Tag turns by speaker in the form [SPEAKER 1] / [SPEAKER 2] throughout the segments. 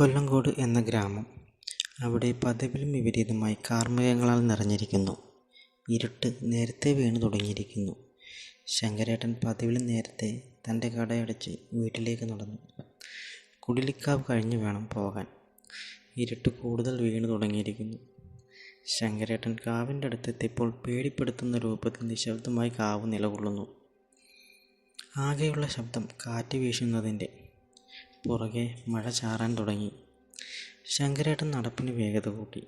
[SPEAKER 1] കൊല്ലങ്കോട് എന്ന ഗ്രാമം. അവിടെ പതിവിലും വിപരീതമായി കാർമേഘങ്ങളാൽ നിറഞ്ഞിരിക്കുന്നു. ഇരുട്ട് നേരത്തെ വീണു തുടങ്ങിയിരിക്കുന്നു. ശങ്കരേട്ടൻ പതിവിലും നേരത്തെ തൻ്റെ കടയടച്ച് വീട്ടിലേക്ക് നടന്നു. കുടിലിക്കാവ് കഴിഞ്ഞു വേണം പോകാൻ. ഇരുട്ട് കൂടുതൽ വീണു തുടങ്ങിയിരിക്കുന്നു. ശങ്കരേട്ടൻ കാവിൻ്റെ അടുത്തെത്തിയപ്പോൾ പേടിപ്പെടുത്തുന്ന രൂപത്തിൽ നിശബ്ദമായി കാവ് നിലകൊള്ളുന്നു. ആകെയുള്ള ശബ്ദം കാറ്റ് വീശുന്നതിൻ്റെ. പുറകെ മഴ ചാറാൻ തുടങ്ങി. ശങ്കരേട്ടൻ നടപ്പിന് വേഗത കൂട്ടി.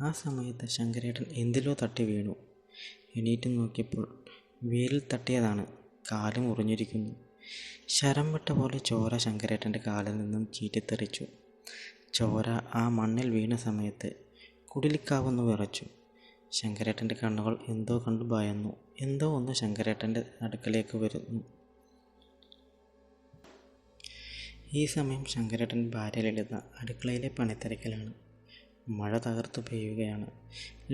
[SPEAKER 1] ആ സമയത്ത് ശങ്കരേട്ടൻ എന്തിലോ തട്ടി വീണു. എണീറ്റ് നോക്കിയപ്പോൾ വേലിൽ തട്ടിയതാണ്. കാല് മുറിഞ്ഞിരിക്കുന്നു. ശരം വിട്ട പോലെ ചോര ശങ്കരേട്ടൻ്റെ കാലിൽ നിന്നും ചീറ്റിത്തെറിച്ചു. ചോര ആ മണ്ണിൽ വീണ സമയത്ത് കുടിലിക്കാവൊന്ന് വിറച്ചു. ശങ്കരേട്ടൻ്റെ കണ്ണുകൾ എന്തോ കണ്ടു ഭയന്നു. എന്തോ ഒന്ന് ശങ്കരേട്ടൻ്റെ അടുക്കലേക്ക് വരുന്നു. ഈ സമയം ശങ്കരേട്ടൻ്റെ ഭാര്യ ലളിത അടുക്കളയിലെ പണിത്തിരക്കിലാണ്. മഴ തകർത്തു പെയ്യുകയാണ്.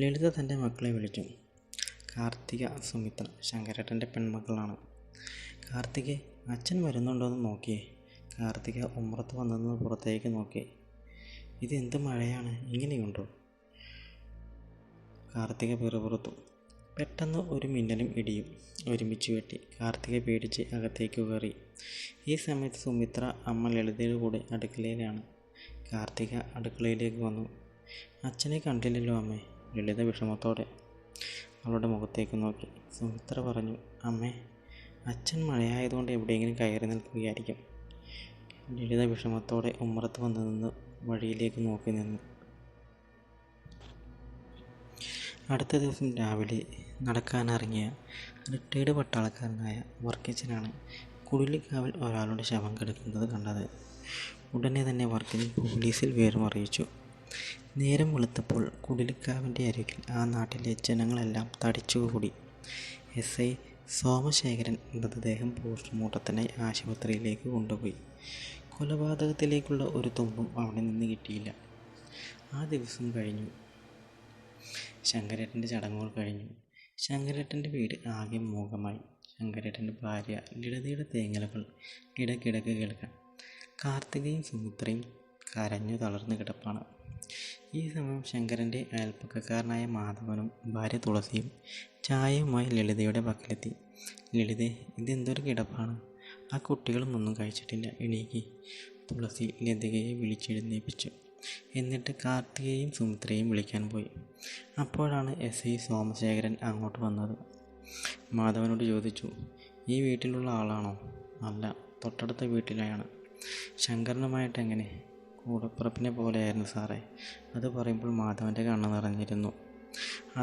[SPEAKER 1] ലളിത തൻ്റെ മക്കളെ വിളിച്ചു. കാർത്തിക, സുമിത്ര ശങ്കരേട്ടൻ്റെ പെൺമക്കളാണ്. കാർത്തികെ, അച്ഛൻ വരുന്നുണ്ടോയെന്ന് നോക്കിയേ. കാർത്തിക ഉമ്മറത്ത് വന്നതെന്ന് പുറത്തേക്ക് നോക്കി. ഇതെന്ത് മഴയാണ്, ഇങ്ങനെയുണ്ടോ? കാർത്തിക പിറുപിറുത്തു. പെട്ടെന്ന് ഒരു മിന്നലും ഇടിയും ഒരുമിച്ച് വെട്ടി. കാർത്തിക പേടിച്ച് അകത്തേക്ക് കയറി. ഈ സമയത്ത് സുമിത്ര അമ്മ ലളിതയുടെ കൂടെ അടുക്കളയിലാണ്. കാർത്തിക അടുക്കളയിലേക്ക് വന്നു. അച്ഛനെ കണ്ടില്ലല്ലോ അമ്മേ. ലളിത വിഷമത്തോടെ അവളുടെ മുഖത്തേക്ക് നോക്കി. സുമിത്ര പറഞ്ഞു, അമ്മേ, അച്ഛൻ മഴയായതുകൊണ്ട് എവിടെയെങ്കിലും കയറി നിൽക്കുകയായിരിക്കും. ലളിത വിഷമത്തോടെ ഉമ്മറത്ത് വന്നു നിന്ന് വഴിയിലേക്ക് നോക്കി നിന്നു. അടുത്ത ദിവസം രാവിലെ നടക്കാനിറങ്ങിയ റിട്ടയർഡ് പട്ടാളക്കാരനായ വർക്കച്ചനാണ് കുടിലിക്കാവിൽ ഒരാളുടെ ശവം കിടക്കുന്നത് കണ്ടത്. ഉടനെ തന്നെ വർക്കച്ചൻ പോലീസിൽ വിവരം അറിയിച്ചു. നേരം വെളുത്തപ്പോൾ കുടിലിക്കാവിൻ്റെ അരികിൽ ആ നാട്ടിലെ ജനങ്ങളെല്ലാം തടിച്ചുകൂടി. SI സോമശേഖരൻ മൃതദേഹം പോസ്റ്റ്മോർട്ടത്തിനായി ആശുപത്രിയിലേക്ക് കൊണ്ടുപോയി. കൊലപാതകത്തിലേക്കുള്ള ഒരു തുമ്പും അവിടെ നിന്ന് കിട്ടിയില്ല. ആ ദിവസം കഴിഞ്ഞു. ശങ്കരേട്ടൻ്റെ ചടങ്ങുകൾ കഴിഞ്ഞു. ശങ്കരേട്ടൻ്റെ വീട് ആകെ മൂകമായി. ശങ്കരേട്ടൻ്റെ ഭാര്യ ലളിതയുടെ തേങ്ങലുകൾ ഇടയ്ക്കിടയ്ക്ക് കേൾക്കാം. കാർത്തികയും സുമിത്രയും കരഞ്ഞു തളർന്നു കിടപ്പാണ്. ഈ സമയം ശങ്കരൻ്റെ അയൽപ്പക്കക്കാരനായ മാധവനും ഭാര്യ തുളസിയും ചായയുമായി ലളിതയുടെ പക്കലെത്തി. ലളിതേ, ഇതെന്തൊരു കിടപ്പാണ്, ആ കുട്ടികളും ഒന്നും കഴിച്ചിട്ടില്ല, എണീക്ക്. തുളസി ലതികയെ വിളിച്ചെഴുന്നേൽപ്പിച്ചു. എന്നിട്ട് കാർത്തികയെയും സുമിത്രയെയും വിളിക്കാൻ പോയി. അപ്പോഴാണ് SI സോമശേഖരൻ അങ്ങോട്ട് വന്നത്. മാധവനോട് ചോദിച്ചു, ഈ വീട്ടിലുള്ള ആളാണോ? അല്ല, തൊട്ടടുത്ത വീട്ടിലാണ്. ശങ്കരനുമായിട്ട് എങ്ങനെ? കൂടപ്പിറപ്പിനെ പോലെയായിരുന്നു സാറേ. അത് പറയുമ്പോൾ മാധവൻ്റെ കണ്ണ് നിറഞ്ഞിരുന്നു.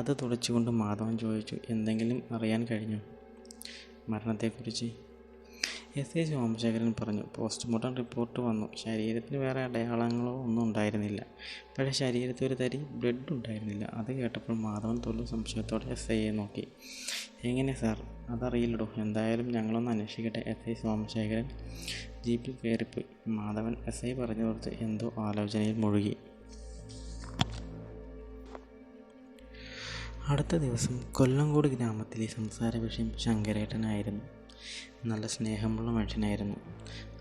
[SPEAKER 1] അത് തുടച്ചുകൊണ്ട് മാധവൻ ചോദിച്ചു, എന്തെങ്കിലും അറിയാൻ കഴിഞ്ഞോ മരണത്തെക്കുറിച്ച്? SI സോമശേഖരൻ പറഞ്ഞു, പോസ്റ്റ്മോർട്ടം റിപ്പോർട്ട് വന്നു. ശരീരത്തിന് വേറെ അടയാളങ്ങളോ ഒന്നും ഉണ്ടായിരുന്നില്ല. പക്ഷേ ശരീരത്തിൽ ഒരു തരി ബ്ലഡ് ഉണ്ടായിരുന്നില്ല. അത് കേട്ടപ്പോൾ മാധവൻ തൊഴിൽ സംശയത്തോടെ SIയെ നോക്കി. എങ്ങനെ സാർ? അതറിയില്ലടോ. എന്തായാലും ഞങ്ങളൊന്ന് അന്വേഷിക്കട്ടെ. SI സോമശേഖരൻ ജീപ്പിൽ കയറിപ്പോയി. മാധവൻ SI പറഞ്ഞതോർത്ത് എന്തോ ആലോചനയിൽ മുഴുകി. അടുത്ത ദിവസം കൊല്ലങ്കോട് ഗ്രാമത്തിലെ സംസാര വിഷയം ശങ്കരേട്ടനായിരുന്നു. നല്ല സ്നേഹമുള്ള മനുഷ്യനായിരുന്നു.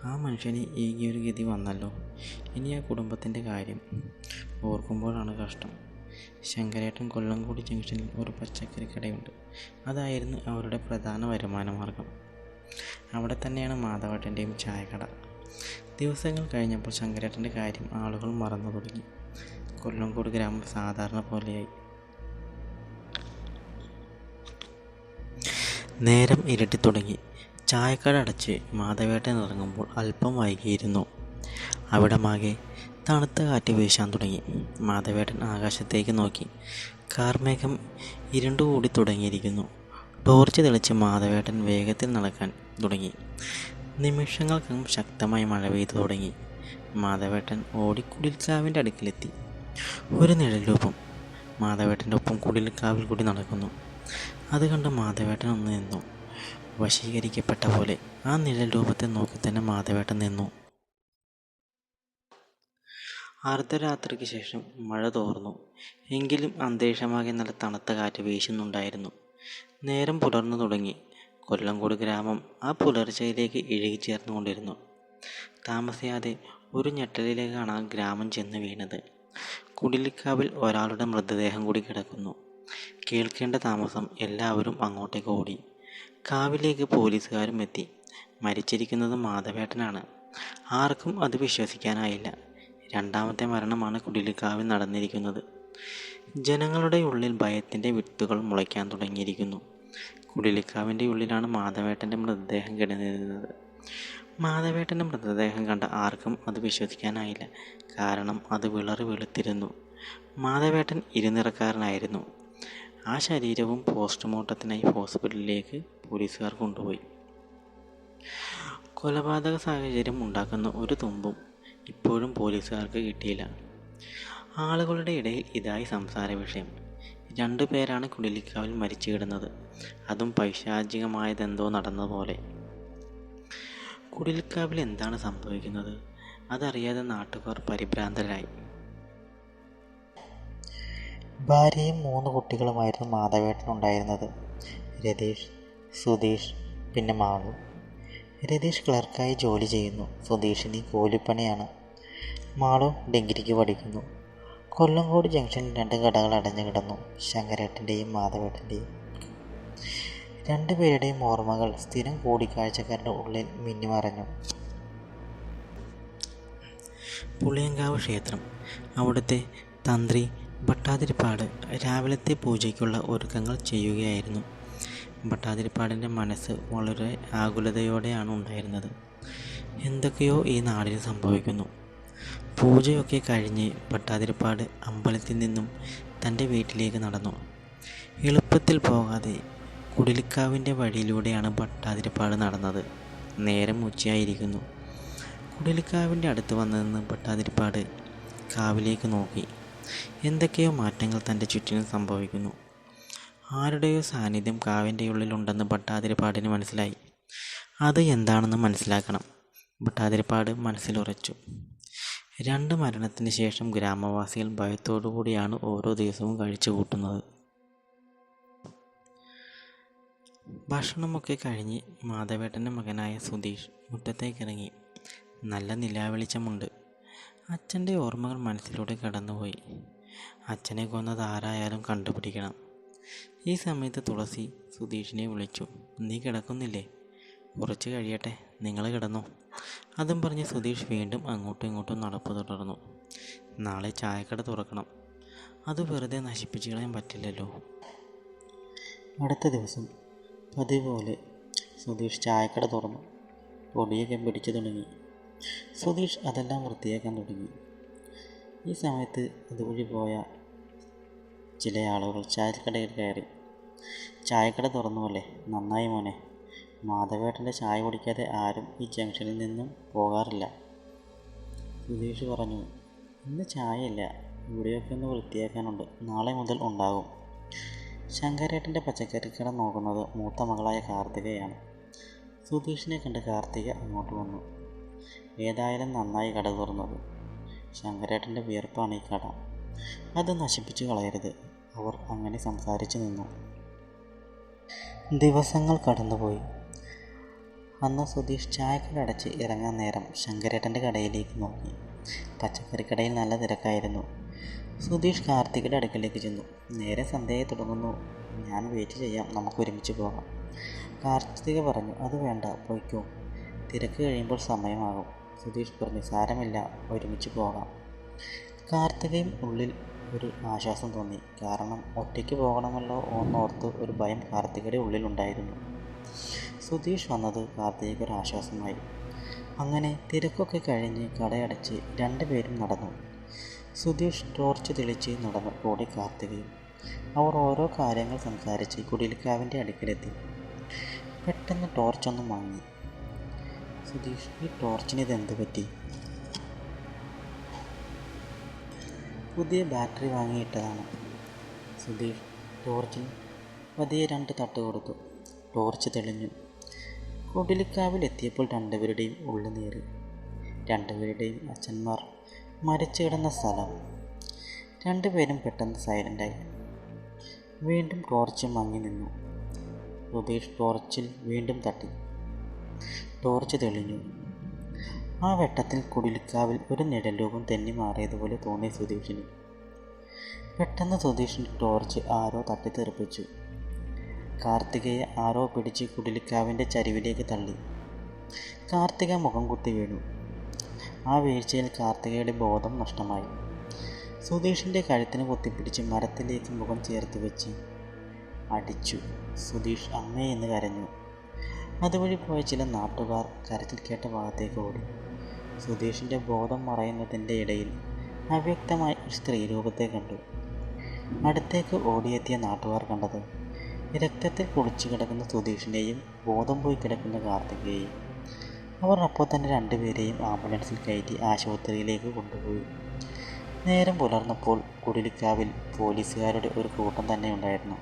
[SPEAKER 1] ആ മനുഷ്യന് ഈയൊരു ഗതി വന്നല്ലോ. ഇനി ആ കുടുംബത്തിൻ്റെ കാര്യം ഓർക്കുമ്പോഴാണ് കഷ്ടം. ശങ്കരേട്ടൻ കൊല്ലങ്കോട് ജംഗ്ഷനിൽ ഒരു പച്ചക്കറി കടയുണ്ട്. അതായിരുന്നു അവരുടെ പ്രധാന വരുമാന മാർഗം. അവിടെ തന്നെയാണ് മാധവേട്ടൻ്റെയും ചായക്കട. ദിവസങ്ങൾ കഴിഞ്ഞപ്പോൾ ശങ്കരേട്ടൻ്റെ കാര്യം ആളുകൾ മറന്നു തുടങ്ങി. കൊല്ലങ്കോട് ഗ്രാമം സാധാരണ പോലെയായി. നേരം ഇരട്ടി തുടങ്ങി. ചായക്കട അടച്ച് മാധവേട്ടൻ ഇറങ്ങുമ്പോൾ അല്പം വൈകിയിരുന്നു. അവിടമാകെ തണുത്ത കാറ്റ് വീശാൻ തുടങ്ങി. മാധവേട്ടൻ ആകാശത്തേക്ക് നോക്കി. കാർമേഘം ഇരുണ്ടുകൂടി തുടങ്ങിയിരിക്കുന്നു. ടോർച്ച് തെളിച്ച് മാധവേട്ടൻ വേഗത്തിൽ നടക്കാൻ തുടങ്ങി. നിമിഷങ്ങൾക്കകം ശക്തമായി മഴ പെയ്തു തുടങ്ങി. മാധവേട്ടൻ ഓടി കുടിൽക്കാവിൻ്റെ അടുക്കിലെത്തി. ഒരു നിഴൽ രൂപം മാധവേട്ടൻ്റെ ഒപ്പം കുടിൽക്കാവിൽ കൂടി നടക്കുന്നു. അത് കണ്ട് മാധവേട്ടൻ ഒന്ന് നിന്നു. വശീകരിക്കപ്പെട്ട പോലെ ആ നിഴൽ രൂപത്തെ നോക്കി തന്നെ മാധവേട്ടൻ നിന്നു. അർദ്ധരാത്രിക്ക് ശേഷം മഴ തോർന്നു. എങ്കിലും അന്തരീക്ഷമാകെ നല്ല തണുത്ത കാറ്റ് വീശുന്നുണ്ടായിരുന്നു. നേരം പുലർന്നു തുടങ്ങി. കൊല്ലങ്കോട് ഗ്രാമം ആ പുലർച്ചയിലേക്ക് ഇഴുകിച്ചേർന്നുകൊണ്ടിരുന്നു. താമസിയാതെ ഒരു ഞെട്ടലിലേക്കാണ് ആ ഗ്രാമം ചെന്ന് വീണത്. കുടിലിക്കാവിൽ ഒരാളുടെ മൃതദേഹം കൂടി കിടക്കുന്നു. കേൾക്കേണ്ട താമസം എല്ലാവരും അങ്ങോട്ടേക്ക് ഓടി. കാവിലേക്ക് പോലീസുകാരും എത്തി. മരിച്ചിരിക്കുന്നത് മാധവേട്ടനാണ്. ആർക്കും അത് വിശ്വസിക്കാനായില്ല. രണ്ടാമത്തെ മരണമാണ് കുടിലിക്കാവിൽ നടന്നിരിക്കുന്നത്. ജനങ്ങളുടെ ഉള്ളിൽ ഭയത്തിൻ്റെ വിത്തുകൾ മുളയ്ക്കാൻ തുടങ്ങിയിരിക്കുന്നു. കുടിലിക്കാവിൻ്റെ ഉള്ളിലാണ് മാധവേട്ടൻ്റെ മൃതദേഹം കിടന്നിരുന്നത്. മാധവേട്ടൻ്റെ മൃതദേഹം കണ്ട ആർക്കും അത് വിശ്വസിക്കാനായില്ല. കാരണം അത് വിളറി വെളുത്തിരുന്നു. മാധവേട്ടൻ ഇരുനിറക്കാരനായിരുന്നു. ആ ശരീരവും പോസ്റ്റ്മോർട്ടത്തിനായി ഹോസ്പിറ്റലിലേക്ക് പോലീസുകാർ കൊണ്ടുപോയി. കൊലപാതക സാഹചര്യം ഉണ്ടാക്കുന്ന ഒരു തുമ്പും ഇപ്പോഴും പോലീസുകാർക്ക് കിട്ടിയില്ല. ആളുകളുടെ ഇടയിൽ ഇതായി സംസാര വിഷയം. 2 പേരാണ് കുടിലിക്കാവിൽ മരിച്ചു കിടന്നത്. അതും പൈശാചികമായതെന്തോ നടന്നതുപോലെ. കുടിലിക്കാവിൽ എന്താണ് സംഭവിക്കുന്നത്? അതറിയാതെ നാട്ടുകാർ പരിഭ്രാന്തരായി. ഭാര്യയും 3 കുട്ടികളുമായിരുന്നു മാധവേട്ടനുണ്ടായിരുന്നത്. രതീഷ്, സുധീഷ്, പിന്നെ മാളു. രതീഷ് ക്ലർക്കായി ജോലി ചെയ്യുന്നു. സുധീഷിന് കൂലിപ്പണിയാണ്. മാളു ഡിഗ്രിക്ക് പഠിക്കുന്നു. കൊല്ലങ്കോട് ജംഗ്ഷനിൽ 2 കടകൾ അടഞ്ഞു കിടന്നു. ശങ്കരേട്ടൻ്റെയും മാധവേട്ടൻ്റെയും. 2 പേരുടെയും ഓർമ്മകൾ സ്ഥിരം കൂടിക്കാഴ്ചക്കാരുടെ ഉള്ളിൽ മിന്നിമറഞ്ഞു. പുളിയങ്കാവ് ക്ഷേത്രം. അവിടുത്തെ തന്ത്രി ഭട്ടാതിരിപ്പാട് രാവിലത്തെ പൂജയ്ക്കുള്ള ഒരുക്കങ്ങൾ ചെയ്യുകയായിരുന്നു. ഭട്ടാതിരിപ്പാടിൻ്റെ മനസ്സ് വളരെ ആകുലതയോടെയാണ് ഉണ്ടായിരുന്നത്. എന്തൊക്കെയോ ഈ നാടിന് സംഭവിക്കുന്നു. പൂജയൊക്കെ കഴിഞ്ഞ് ഭട്ടാതിരിപ്പാട് അമ്പലത്തിൽ നിന്നും തൻ്റെ വീട്ടിലേക്ക് നടന്നു. എളുപ്പത്തിൽ പോകാതെ കുടിലിക്കാവിൻ്റെ വഴിയിലൂടെയാണ് ഭട്ടാതിരിപ്പാട് നടന്നത്. നേരം ഉച്ചയായിരിക്കുന്നു. കുടിലിക്കാവിൻ്റെ അടുത്ത് വന്നു നിന്ന് ഭട്ടാതിരിപ്പാട് കാവിലേക്ക് നോക്കി. എന്തൊക്കെയോ മാറ്റങ്ങൾ തൻ്റെ ചുറ്റിനും സംഭവിക്കുന്നു. ആരുടെയോ സാന്നിധ്യം കാവിൻ്റെ ഉള്ളിലുണ്ടെന്ന് ഭട്ടാതിരിപ്പാടിന് മനസ്സിലായി. അത് എന്താണെന്ന് മനസ്സിലാക്കണം. ഭട്ടാതിരിപ്പാട് മനസ്സിലുറച്ചു. 2 മരണത്തിന് ശേഷം ഗ്രാമവാസികൾ ഭയത്തോടു കൂടിയാണ് ഓരോ ദിവസവും കഴിച്ചു കൂട്ടുന്നത്. ഭക്ഷണമൊക്കെ കഴിഞ്ഞ് മാധവേട്ടൻ്റെ മകനായ സുധീഷ് മുറ്റത്തേക്കിറങ്ങി. നല്ല നിലാവെളിച്ചമുണ്ട്. അച്ഛൻ്റെ ഓർമ്മകൾ മനസ്സിലൂടെ കടന്നുപോയി. അച്ഛനെ കൊന്നത് ആരായാലും കണ്ടുപിടിക്കണം. ഈ സമയത്ത് തുളസി സുധീഷിനെ വിളിച്ചു. നീ കിടക്കുന്നില്ലേ? കുറച്ച് കഴിയട്ടെ, നിങ്ങൾ കിടന്നോ. അതും പറഞ്ഞ് സുധീഷ് വീണ്ടും അങ്ങോട്ടും ഇങ്ങോട്ടും നടപ്പ് തുടർന്നു. നാളെ ചായക്കട തുറക്കണം. അത് വെറുതെ നശിപ്പിച്ച് കളയാൻ പറ്റില്ലല്ലോ. അടുത്ത ദിവസം പതിവ് പോലെ സുധീഷ് ചായക്കട തുറന്നു. പൊടിയൊക്കെ പിടിച്ചു തുടങ്ങി. സുധീഷ് അതെല്ലാം വൃത്തിയാക്കാൻ തുടങ്ങി. ഈ സമയത്ത് അതുവഴി പോയ ചില ആളുകൾ ചായക്കടയിൽ കയറി. ചായക്കട തുറന്നുവല്ലേ, നന്നായി മോനെ. മാധവേട്ടൻ്റെ ചായ കുടിക്കാതെ ആരും ഈ ജംഗ്ഷനിൽ നിന്നും പോകാറില്ല. സുധീഷ് പറഞ്ഞു. ഇന്ന് ചായയില്ല, ഇവിടെയൊക്കെ ഒന്ന് വൃത്തിയാക്കാനുണ്ട്. നാളെ മുതൽ ഉണ്ടാകും. ശങ്കരേട്ടൻ്റെ പച്ചക്കറിക്കട നോക്കുന്നത് മൂത്ത മകളായ കാർത്തികയാണ്. സുധീഷിനെ കണ്ട് കാർത്തിക അങ്ങോട്ട് വന്നു. ഏതായാലും നന്നായി കട തുറന്നത്. ശങ്കരേട്ടൻ്റെ വിയർപ്പാണ് ഈ കട. അത് നശിപ്പിച്ചു കളയരുത്. അവർ അങ്ങനെ സംസാരിച്ചു നിന്നു. ദിവസങ്ങൾ കടന്നുപോയി. അന്ന് സുധീഷ് ചായക്കട അടച്ച് ഇറങ്ങാൻ നേരം ശങ്കരേട്ടൻ്റെ കടയിലേക്ക് നോക്കി. പച്ചക്കറിക്കടയിൽ നല്ല തിരക്കായിരുന്നു. സുധീഷ് കാർത്തികയുടെ അടുക്കലേക്ക് ചെന്നു. നേരെ സന്ധ്യയായി തുടങ്ങുന്നു. ഞാൻ വെയിറ്റ് ചെയ്യാം, നമുക്ക് ഒരുമിച്ച് പോകാം. കാർത്തിക പറഞ്ഞു. അത് വേണ്ട, പോയിക്കോ. തിരക്ക് കഴിയുമ്പോൾ സമയമാകും. സുധീഷ് പറഞ്ഞു. സാരമില്ല, ഒരുമിച്ച് പോകാം. കാർത്തികയും ഉള്ളിൽ ഒരു ആശ്വാസം തോന്നി. കാരണം ഒറ്റയ്ക്ക് പോകണമല്ലോ എന്നോർത്ത് ഒരു ഭയം കാർത്തികയുടെ ഉള്ളിലുണ്ടായിരുന്നു. സുധീഷ് വന്നത് കാർത്തികയ്ക്ക് ഒരു ആശ്വാസമായി. അങ്ങനെ തിരക്കൊക്കെ കഴിഞ്ഞ് കടയടച്ച് 2 പേരും നടന്നു. സുധീഷ് ടോർച്ച് തെളിച്ച് നടന്നു. കൂടെ കാർത്തികയും. അവർ ഓരോ കാര്യങ്ങൾ സംസാരിച്ച് കുടിലിക്കാവിൻ്റെ അടുക്കിലെത്തി. പെട്ടെന്ന് ടോർച്ചൊന്നും വാങ്ങി. സുധീഷ്, ഈ ടോർച്ചിന് ഇതെന്ത് പറ്റി? പുതിയ ബാറ്ററി വാങ്ങിയിട്ടതാണ്. സുധീഷ് ടോർച്ചിന് പതിയെ 2 തട്ട് കൊടുത്തു. ടോർച്ച് തെളിഞ്ഞു. കുടിലിക്കാവിലെത്തിയപ്പോൾ 2 പേരുടെയും ഉള്ളുനീറി. 2 പേരുടെയും അച്ഛന്മാർ മരിച്ചു കിടന്ന സ്ഥലം. 2 പേരും പെട്ടെന്ന് സൈലൻ്റായി. വീണ്ടും ടോർച്ച് മങ്ങി നിന്നു. സുധീഷ് ടോർച്ചിൽ വീണ്ടും തട്ടി. ടോർച്ച് തെളിഞ്ഞു. ആ വെട്ടത്തിൽ കുടിലിക്കാവിൽ ഒരു നിഴൽരൂപം തെന്നി മാറിയതുപോലെ തോന്നി സുധീഷിന്. പെട്ടെന്ന് സുധീഷിൻ്റെ ടോർച്ച് ആരോ തട്ടിത്തെറിപ്പിച്ചു. കാർത്തികയെ ആരോ പിടിച്ച് കുടിലിക്കാവിൻ്റെ ചരിവിലേക്ക് തള്ളി. കാർത്തിക മുഖം കുത്തി വീണു. ആ വീഴ്ചയിൽ കാർത്തികയുടെ ബോധം നഷ്ടമായി. സുധീഷിൻ്റെ കഴുത്തിന് കുത്തിപ്പിടിച്ച് മരത്തിലേക്ക് മുഖം ചേർത്ത് വെച്ച് അടിച്ചു. സുധീഷ് അമ്മേ എന്ന് കരഞ്ഞു. അതുവഴി പോയ ചില നാട്ടുകാർ കരച്ചിൽ കേട്ട ഭാഗത്തേക്ക് ഓടി. സുധീഷിൻ്റെ ബോധം മറയുന്നതിൻ്റെ ഇടയിൽ അവ്യക്തമായി ഒരു സ്ത്രീരൂപത്തെ കണ്ടു. അടുത്തേക്ക് ഓടിയെത്തിയ നാട്ടുകാർ കണ്ടത് രക്തത്തിൽ കുളിച്ചു കിടക്കുന്ന സുധീഷിനെയും ബോധം പോയി കിടക്കുന്ന കാർത്തികയെയും. അവർ അപ്പോൾ തന്നെ രണ്ടുപേരെയും ആംബുലൻസിൽ കയറ്റി ആശുപത്രിയിലേക്ക് കൊണ്ടുപോയി. നേരം പുലർന്നപ്പോൾ കുടിലിക്കാവിൽ പോലീസുകാരുടെ ഒരു കൂട്ടം തന്നെ ഉണ്ടായിരുന്നു.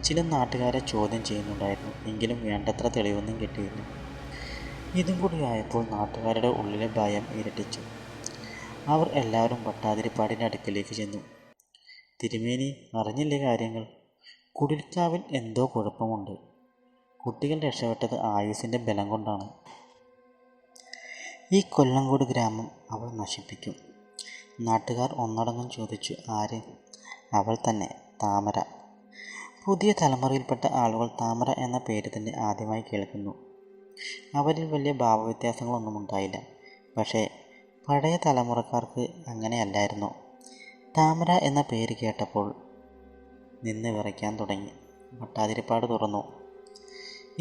[SPEAKER 1] ചില നാട്ടുകാരെ ചോദ്യം ചെയ്യുന്നുണ്ടായിരുന്നു. എങ്കിലും വേണ്ടത്ര തെളിവൊന്നും കിട്ടിയില്ല. ഇതും കൂടി ആയപ്പോൾ നാട്ടുകാരുടെ ഉള്ളിലെ ഭയം ഇരട്ടിച്ചു. അവർ എല്ലാവരും ഭട്ടാതിരിപ്പാടിൻ്റെ അടുക്കലേക്ക് ചെന്നു. തിരുമേനി, അറിഞ്ഞില്ലേ കാര്യങ്ങൾ? കുടിലിക്കാവിൽ എന്തോ കുഴപ്പമുണ്ട്. കുട്ടികൾ രക്ഷപ്പെട്ടത് ആയുസിൻ്റെ ബലം കൊണ്ടാണ്. ഈ കൊല്ലങ്കോട് ഗ്രാമം അവൾ നശിപ്പിക്കും. നാട്ടുകാർ ഒന്നടങ്കം ചോദിച്ചു. ആര്? അവൾ തന്നെ, താമര. പുതിയ തലമുറയിൽപ്പെട്ട ആളുകൾ താമര എന്ന പേര് തന്നെ ആദ്യമായി കേൾക്കുന്നു. അവരിൽ വലിയ ഭാവവ്യത്യാസങ്ങളൊന്നും ഉണ്ടായില്ല. പക്ഷേ പഴയ തലമുറക്കാർക്ക് അങ്ങനെയല്ലായിരുന്നു. താമര എന്ന പേര് കേട്ടപ്പോൾ നിന്ന് വിറയ്ക്കാൻ തുടങ്ങി. ഭട്ടാതിരിപ്പാട് തുറന്നു.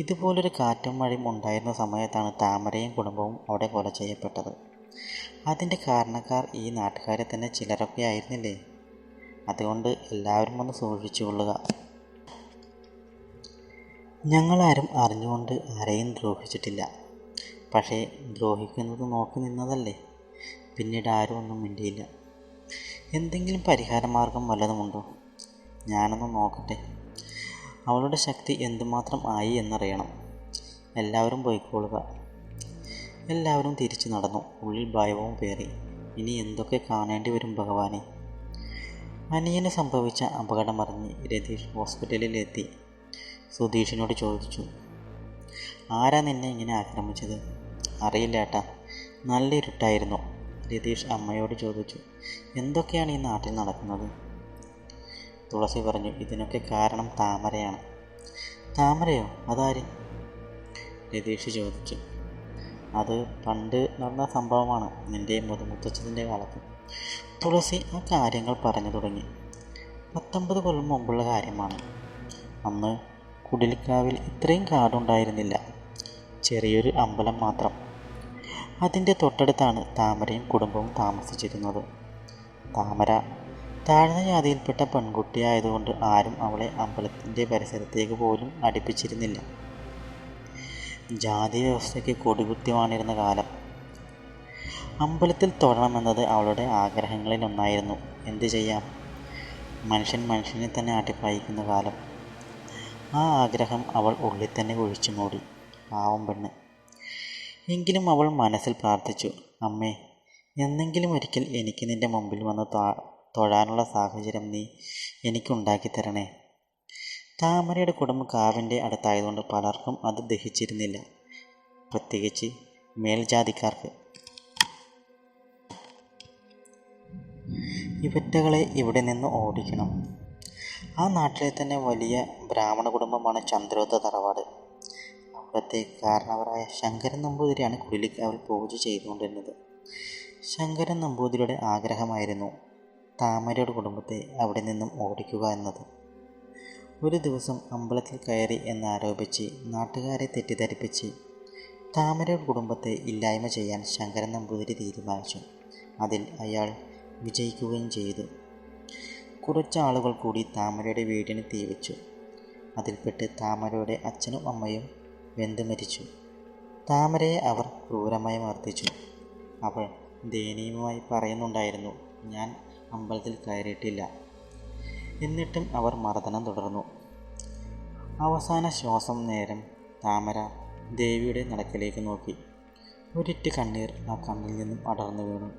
[SPEAKER 1] ഇതുപോലൊരു കാറ്റും മഴയും ഉണ്ടായിരുന്ന സമയത്താണ് താമരയും കുടുംബവും അവിടെ കൊല ചെയ്യപ്പെട്ടത്. അതിൻ്റെ കാരണക്കാർ ഈ നാട്ടുകാരെ തന്നെ ചിലരൊക്കെ ആയിരുന്നില്ലേ? അതുകൊണ്ട് എല്ലാവരും ഒന്ന് സൂക്ഷിച്ചുകൊള്ളുക. ഞങ്ങളാരും അറിഞ്ഞുകൊണ്ട് ആരെയും ദ്രോഹിച്ചിട്ടില്ല. പക്ഷേ ദ്രോഹിക്കുന്നത് നോക്കി നിന്നതല്ലേ. പിന്നീട് ആരും ഒന്നും മിണ്ടിയില്ല. എന്തെങ്കിലും പരിഹാരമാർഗം വല്ലതുമുണ്ടോ? ഞാനൊന്ന് നോക്കട്ടെ. അവളുടെ ശക്തി എന്തുമാത്രം ആയി എന്നറിയണം. എല്ലാവരും പോയിക്കൊള്ളുക. എല്ലാവരും തിരിച്ചു നടന്നു. ഉള്ളിൽ ഭയവും പേറി. ഇനി എന്തൊക്കെ കാണേണ്ടി വരും ഭഗവാനെ. അനിയന് സംഭവിച്ച അപകടമറിഞ്ഞ് രതീഷ് ഹോസ്പിറ്റലിലെത്തി. സുധീഷിനോട് ചോദിച്ചു, ആരാ നിന്നെ ഇങ്ങനെ ആക്രമിച്ചത്? അറിയില്ല ഏട്ടാ, നല്ല ഇരുട്ടായിരുന്നു. രതീഷ് അമ്മയോട് ചോദിച്ചു. എന്തൊക്കെയാണ് ഈ നാട്ടിൽ നടക്കുന്നത്? തുളസി പറഞ്ഞു, ഇതിനൊക്കെ കാരണം താമരയാണ്. താമരയോ? അതാര്? രതീഷ് ചോദിച്ചു. അത് പണ്ട് നടന്ന സംഭവമാണ്, നിൻ്റെ മുതുമുത്തച്ഛൻ്റെ കാലത്ത്. തുളസി ആ കാര്യങ്ങൾ പറഞ്ഞു തുടങ്ങി. 19 കൊല്ലം മുമ്പുള്ള കാര്യമാണ്. അന്ന് കുടിലിക്കാവിൽ ഇത്രയും കാടുണ്ടായിരുന്നില്ല. ചെറിയൊരു അമ്പലം മാത്രം. അതിൻ്റെ തൊട്ടടുത്താണ് താമരയും കുടുംബവും താമസിച്ചിരുന്നത്. താമര താഴ്ന്ന ജാതിയിൽപ്പെട്ട പെൺകുട്ടിയായതുകൊണ്ട് ആരും അവളെ അമ്പലത്തിൻ്റെ പരിസരത്തേക്ക് പോലും അടുപ്പിച്ചിരുന്നില്ല. ജാതി വ്യവസ്ഥയ്ക്ക് കൊടികുത്തിവാണിരുന്ന കാലം. അമ്പലത്തിൽ തൊഴണമെന്നത് അവളുടെ ആഗ്രഹങ്ങളിൽ ഒന്നായിരുന്നു. എന്തു ചെയ്യാം, മനുഷ്യൻ മനുഷ്യനെ തന്നെ ആട്ടിപ്പായിക്കുന്ന കാലം. ആ ആഗ്രഹം അവൾ ഉള്ളിൽ തന്നെ ഒഴിച്ചു മൂടി. പാവം പെണ്ണ്. എങ്കിലും അവൾ മനസ്സിൽ പ്രാർത്ഥിച്ചു, അമ്മേ, എന്നെങ്കിലും ഒരിക്കൽ എനിക്ക് നിൻ്റെ മുമ്പിൽ വന്ന് തൊഴാനുള്ള സാഹചര്യം നീ എനിക്കുണ്ടാക്കി തരണേ. താമരയുടെ കുടുംബം കാവിൻ്റെ അടുത്തായതുകൊണ്ട് പലർക്കും അത് ദഹിച്ചിരുന്നില്ല, പ്രത്യേകിച്ച് മേൽജാതിക്കാർക്ക്. ഇവറ്റകളെ ഇവിടെ നിന്ന് ഓടിക്കണം. ആ നാട്ടിലെ തന്നെ വലിയ ബ്രാഹ്മണ കുടുംബമാണ് ചന്ദ്രോത്ത തറവാട്. അവിടുത്തെ കാരണവരായ ശങ്കരൻ നമ്പൂതിരിയാണ് കുടിലിക്കാവിൽ പൂജ ചെയ്തുകൊണ്ടിരുന്നത്. ശങ്കരൻ നമ്പൂതിരിയുടെ ആഗ്രഹമായിരുന്നു താമരയുടെ കുടുംബത്തെ അവിടെ നിന്നും ഓടിക്കുക എന്നത്. ഒരു ദിവസം അമ്പലത്തിൽ കയറി എന്നാരോപിച്ച് നാട്ടുകാരെ തെറ്റിദ്ധരിപ്പിച്ച് താമരയുടെ കുടുംബത്തെ ഇല്ലായ്മ ചെയ്യാൻ ശങ്കരൻ നമ്പൂതിരി തീരുമാനിച്ചു. അതിൽ അയാൾ വിജയിക്കുകയും ചെയ്തു. കുറച്ചാളുകൾ കൂടി താമരയുടെ വീടിന് തീവച്ചു. അതിൽപ്പെട്ട് താമരയുടെ അച്ഛനും അമ്മയും വെന്തു മരിച്ചു. താമരയെ അവർ ക്രൂരമായി മർദ്ദിച്ചു. അവൾ ദയനീയമായി പറയുന്നുണ്ടായിരുന്നു, ഞാൻ അമ്പലത്തിൽ കയറിയിട്ടില്ല. എന്നിട്ടും അവർ മർദ്ദനം തുടർന്നു. അവസാന ശ്വാസം നേരം താമര ദേവിയുടെ നടക്കിലേക്ക് നോക്കി. ഒരിറ്റ് കണ്ണീർ ആ കണ്ണിൽ നിന്നും അടർന്നു വീണു.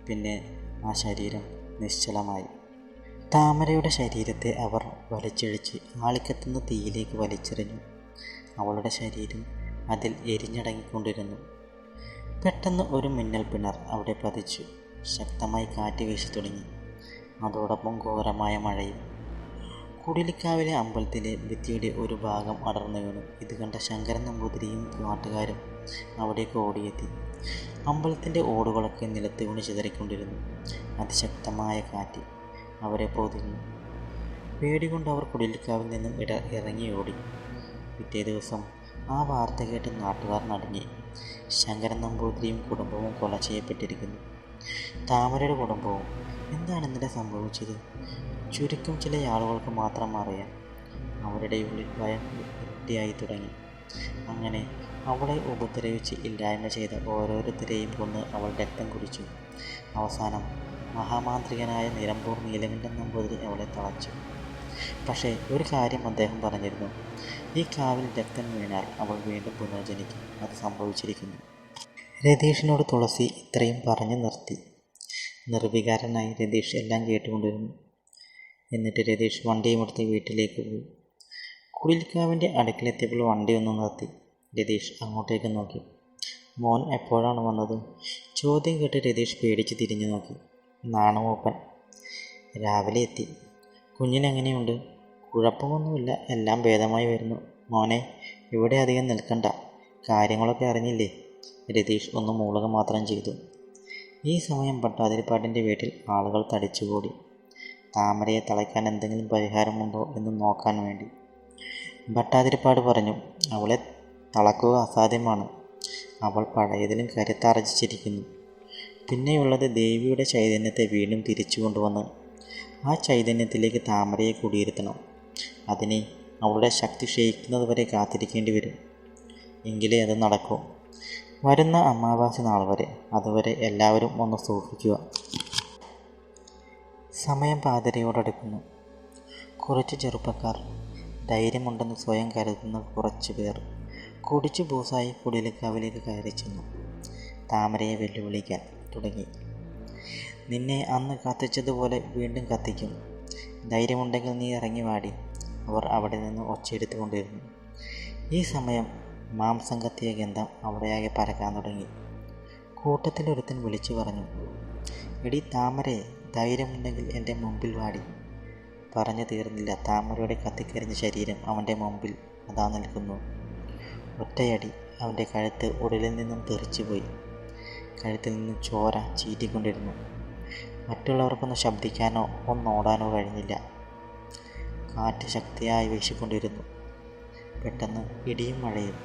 [SPEAKER 1] പിന്നെ ആ ശരീരം നിശ്ചലമായി. താമരയുടെ ശരീരത്തെ അവർ വലിച്ചിഴച്ച് ആളിക്കത്തുന്ന തീയിലേക്ക് വലിച്ചെറിഞ്ഞു. അവളുടെ ശരീരം അതിൽ എരിഞ്ഞടങ്ങിക്കൊണ്ടിരുന്നു. പെട്ടെന്ന് ഒരു മിന്നൽ പിണർ അവിടെ പതിച്ചു. ശക്തമായി കാറ്റ് വീശി തുടങ്ങി. അതോടൊപ്പം ഘോരമായ മഴയും. കുടിലിക്കാവിലെ അമ്പലത്തിലെ ഭിത്തിയുടെ ഒരു ഭാഗം അടർന്നു വീണു. ഇത് കണ്ട ശങ്കരൻ നമ്പൂതിരിയും നാട്ടുകാരും അവിടേക്ക് ഓടിയെത്തി. അമ്പലത്തിൻ്റെ ഓടുകളൊക്കെ നിലത്ത് വീണ് ചിതറിക്കൊണ്ടിരുന്നു. അതിശക്തമായ കാറ്റ് അവരെ പൊതിഞ്ഞു. പേടികൊണ്ട് അവർ കുടിലിക്കാവിൽ നിന്നും ഇറങ്ങി ഓടി. പിറ്റേ ദിവസം ആ വാർത്ത കേട്ട് നാട്ടുകാർ നടുങ്ങി. ശങ്കരൻ നമ്പൂതിരിയും കുടുംബവും കൊല ചെയ്യപ്പെട്ടിരിക്കുന്നു. താമരയുടെ കുടുംബവും. എന്താണ് ഇന്നലെ സംഭവിച്ചത്? ചുരുക്കം ചില ആളുകൾക്ക് മാത്രം അറിയാം. അവരുടെ ഉള്ളിൽ ഭയം ഇരട്ടിയായി തുടങ്ങി. അങ്ങനെ അവളെ ഉപദ്രവിച്ച് ഇല്ലായ്മ ചെയ്ത ഓരോരുത്തരെയും കൊന്ന് അവൾ രക്തം കുടിച്ചു. അവസാനം മഹാമാന്ത്രികനായ നിലമ്പൂർ നീലകണ്ഠൻ നമ്പൂതിരി അവളെ തളച്ചു. പക്ഷേ ഒരു കാര്യം അദ്ദേഹം പറഞ്ഞിരുന്നു. ഈ കാവിൽ രക്തം വീണാൽ അവൾ വീണ്ടും പുനർജനിക്കും. അത് സംഭവിച്ചിരിക്കുന്നു. രതീഷിനോട് തുളസി ഇത്രയും പറഞ്ഞു നിർത്തി. നിർവികാരനായി രതീഷ് എല്ലാം കേട്ടുകൊണ്ടിരുന്നു. എന്നിട്ട് രതീഷ് വണ്ടിയും എടുത്ത് വീട്ടിലേക്ക് പോയി. കുടിൽക്കാവിൻ്റെ അടുക്കിലെത്തിയപ്പോൾ വണ്ടി ഒന്ന് നിർത്തി. രതീഷ് അങ്ങോട്ടേക്ക് നോക്കി. മോൻ എപ്പോഴാണ് വന്നത്? ചോദ്യം കേട്ട് രതീഷ് പേടിച്ച് തിരിഞ്ഞു നോക്കി. നാണമൂപ്പൻ രാവിലെ എത്തി. കുഞ്ഞിനെങ്ങനെയുണ്ട്? കുഴപ്പമൊന്നുമില്ല, എല്ലാം ഭേദമായി വരുന്നു. മോനെ, ഇവിടെ അധികം നിൽക്കണ്ട, കാര്യങ്ങളൊക്കെ അറിഞ്ഞില്ലേ? രതീഷ് ഒന്ന് മൂളുക മാത്രം ചെയ്തു. ഈ സമയം ഭട്ടാതിരിപ്പാടിൻ്റെ വീട്ടിൽ ആളുകൾ തടിച്ചുകൂടി. താമരയെ തളയ്ക്കാൻ എന്തെങ്കിലും പരിഹാരമുണ്ടോ എന്ന് നോക്കാൻ വേണ്ടി. ഭട്ടാതിരിപ്പാട് പറഞ്ഞു, അവളെ തളക്കുക അസാധ്യമാണ്. അവൾ പഴയതിലും കരുത്താർജിച്ചിരിക്കുന്നു. പിന്നെയുള്ളത് ദേവിയുടെ ചൈതന്യത്തെ വീണ്ടും തിരിച്ചു കൊണ്ടുവന്ന് ആ ചൈതന്യത്തിലേക്ക് താമരയെ കുടിയിരുത്തണം. അതിനെ അവളുടെ ശക്തി ക്ഷയിക്കുന്നത് വരെ കാത്തിരിക്കേണ്ടി വരും. എങ്കിലേ അത് നടക്കൂ. വരുന്ന അമാവാസി നാൾ വരെ. അതുവരെ എല്ലാവരും ഒന്ന് സൂക്ഷിക്കുക. സമയം പാതിരയോടടുക്കുന്നു. കുറച്ച് ചെറുപ്പക്കാർ, ധൈര്യമുണ്ടെന്ന് സ്വയം കരുതുന്ന കുറച്ച് പേർ കുടിച്ചു ബോസായി കുടിലിക്കാവിലേക്ക് കയറി ചെന്നു. താമരയെ വെല്ലുവിളിക്കാൻ തുടങ്ങി. നിന്നെ അന്ന് കത്തിച്ചതുപോലെ വീണ്ടും കത്തിക്കും. ധൈര്യമുണ്ടെങ്കിൽ നീ ഇറങ്ങി വാടി. അവർ അവിടെ നിന്ന് ഒച്ചയെടുത്തുകൊണ്ടിരുന്നു. ഈ സമയം മാംസം കത്തിയ ഗന്ധം അവിടെയാകെ പരക്കാൻ തുടങ്ങി. കൂട്ടത്തിലൊരുത്തൻ വിളിച്ചു പറഞ്ഞു, എടി താമരയെ, ധൈര്യമുണ്ടെങ്കിൽ എൻ്റെ മുമ്പിൽ വാടി. പറഞ്ഞു തീർന്നില്ല. താമരയുടെ കത്തിക്കരിഞ്ഞ ശരീരം അവൻ്റെ മുമ്പിൽ അതാ നിൽക്കുന്നു. ഒറ്റയടി അവൻ്റെ കഴുത്ത് ഉടലിൽ നിന്നും തെറിച്ചുപോയി. കഴുത്തിൽ നിന്നും ചോര ചീറ്റിക്കൊണ്ടിരുന്നു. മറ്റുള്ളവർക്കൊന്ന് ശബ്ദിക്കാനോ ഒന്നോടാനോ കഴിഞ്ഞില്ല. കാറ്റ് ശക്തിയായി വീശിക്കൊണ്ടിരുന്നു. പെട്ടെന്ന് ഇടിയും മഴയും.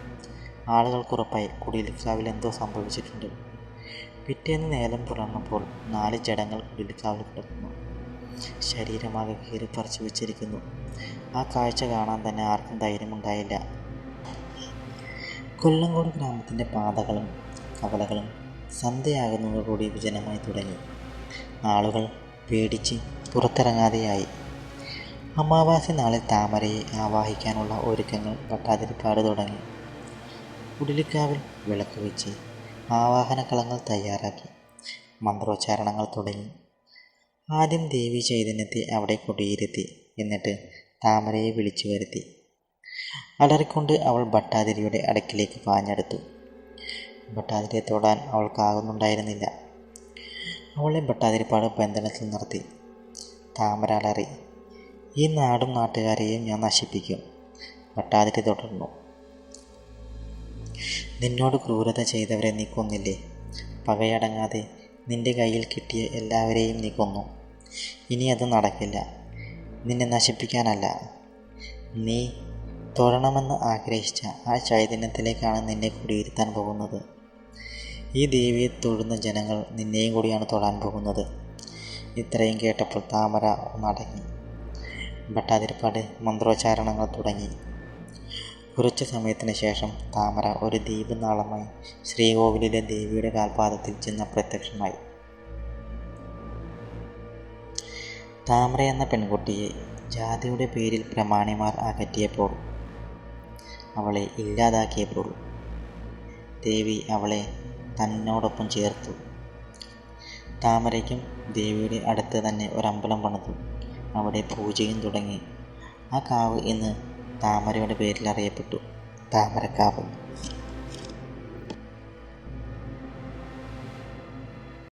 [SPEAKER 1] ആളുകൾക്കുറപ്പായി കുടിലിക്കാവിൽ എന്തോ സംഭവിച്ചിട്ടുണ്ട്. പിറ്റേന്ന് നേരം പുലർന്നപ്പോൾ 4 ജഡങ്ങൾ കുടിലിക്കാവിൽ കിടക്കുന്നു. ശരീരമാകെ കീറിപ്പറിച്ചു വെച്ചിരിക്കുന്നു. ആ കാഴ്ച കാണാൻ തന്നെ ആർക്കും ധൈര്യമുണ്ടായില്ല. കൊല്ലങ്കോട് ഗ്രാമത്തിൻ്റെ പാതകളും കവലകളും സന്ധ്യയാകുന്നതോടുകൂടി വിജനമായി തുടങ്ങി. ആളുകൾ പേടിച്ച് പുറത്തിറങ്ങാതെയായി. അമാവാസി നാളിൽ താമരയെ ആവാഹിക്കാനുള്ള ഒരുക്കങ്ങൾ ഭട്ടാതിരിപ്പാട് തുടങ്ങി. കുടിലിക്കാവിൽ വിളക്ക് വെച്ച് ആവാഹനക്കളങ്ങൾ തയ്യാറാക്കി. മന്ത്രോച്ചാരണങ്ങൾ തുടങ്ങി. ആദ്യം ദേവി ചൈതന്യത്തെ അവിടെ കൊടിയിരുത്തി. എന്നിട്ട് താമരയെ വിളിച്ചു വരുത്തി. അലറിക്കൊണ്ട് അവൾ ഭട്ടാതിരിയുടെ അടുക്കിലേക്ക് പാഞ്ഞെടുത്തു. ഭട്ടാതിരിയെ തൊടാൻ അവൾക്കാകുന്നുണ്ടായിരുന്നില്ല. അവളെ ഭട്ടാതിരിപ്പാട് ബന്ധനത്തിൽ നിർത്തി. താമര അലറി, ഈ നാടും നാട്ടുകാരെയും ഞാൻ നശിപ്പിക്കും. ഭട്ടാതിരി തുടർന്നു, നിന്നോട് ക്രൂരത ചെയ്തവരെ നീ കൊന്നില്ലേ? പകയടങ്ങാതെ നിന്റെ കയ്യിൽ കിട്ടിയ എല്ലാവരെയും നീ കൊന്നു. ഇനി അത് നടക്കില്ല. നിന്നെ നശിപ്പിക്കാനല്ല, നീ തൊഴണമെന്ന് ആഗ്രഹിച്ച ആ ചൈതന്യത്തിലേക്കാണ് നിന്നെ കുടിയിരുത്താൻ പോകുന്നത്. ഈ ദേവിയെ തൊഴുന്ന ജനങ്ങൾ നിന്നെയും കൂടിയാണ് തൊഴാൻ പോകുന്നത്. ഇത്രയും കേട്ടപ്പോൾ താമര ഒന്നടങ്ങി. ഭട്ടാതിരിപ്പാട് മന്ത്രോച്ചാരണങ്ങൾ തുടങ്ങി. കുറച്ചു സമയത്തിന് ശേഷം താമര ഒരു ദ്വീപ് നാളമായി ശ്രീകോവിലിലെ ദേവിയുടെ കാൽപാദത്തിൽ ചെന്ന് പ്രത്യക്ഷമായി. താമര എന്ന പെൺകുട്ടിയെ ജാതിയുടെ പേരിൽ പ്രമാണിമാർ അകറ്റിയപ്പോൾ, അവളെ ഇല്ലാതാക്കിയപ്പോൾ ദേവി അവളെ തന്നോടൊപ്പം ചേർത്തു. താമരയ്ക്കും ദേവിയുടെ അടുത്ത് തന്നെ ഒരമ്പലം പണിതു. അവിടെ പൂജയും തുടങ്ങി. ആ കാവ് ഇന്ന് താമരയുടെ പേരിൽ അറിയപ്പെട്ടു, താമരക്കാവ്.